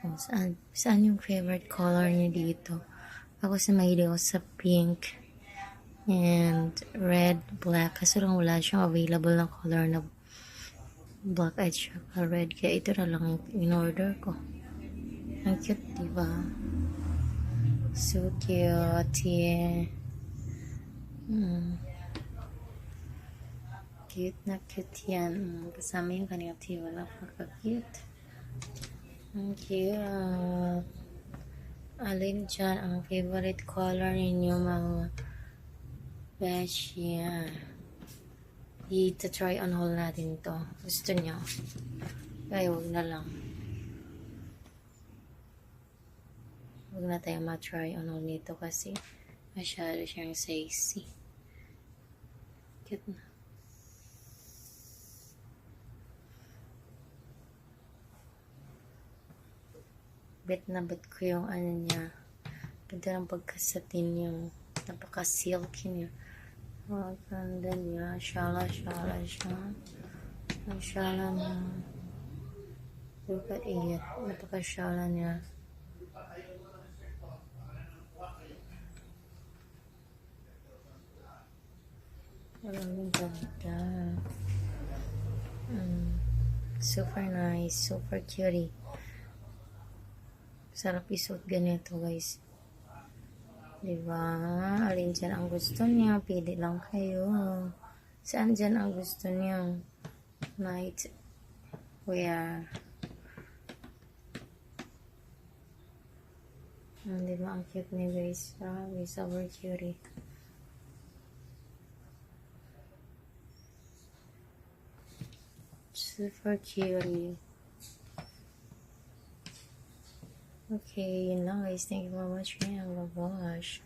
kung saan yung favorite color niya dito. Ako sa mahilig ako sa pink and red, black. Kasi lang wala siyang available na color na black at saka red. Kaya ito na lang yung in-order ko. Ang cute, diba? So cute. Yeah. Cute na cute yan. Kasama yung kanyang tiwa. Napaka-cute. Ang cute. Alin dyan ang favorite color ninyo mga beshi? I-try on haul natin to. Gusto nyo? Kaya huwag na lang. Huwag na tayo ma-try on haul nito kasi masyado siyang sexy. Cute na. Bet na bet ko yung ano niya. Ganda ng pagkasatin yung napaka-silky niya. Ang ganda niya. Shala siya. Ang shala niya. Look at it. Napaka-shala niya. Ang ganda. Super nice. Super cutie. Sarap isuot ganito, guys. Diba? Alin dyan ang gusto niya? Pili lang kayo. Saan dyan ang gusto niya? Night wear. Diba? Ang cute niya, guys. Super cutie. Super cutie. Okay, yun lang guys. Thank you for watching. Bye-bye.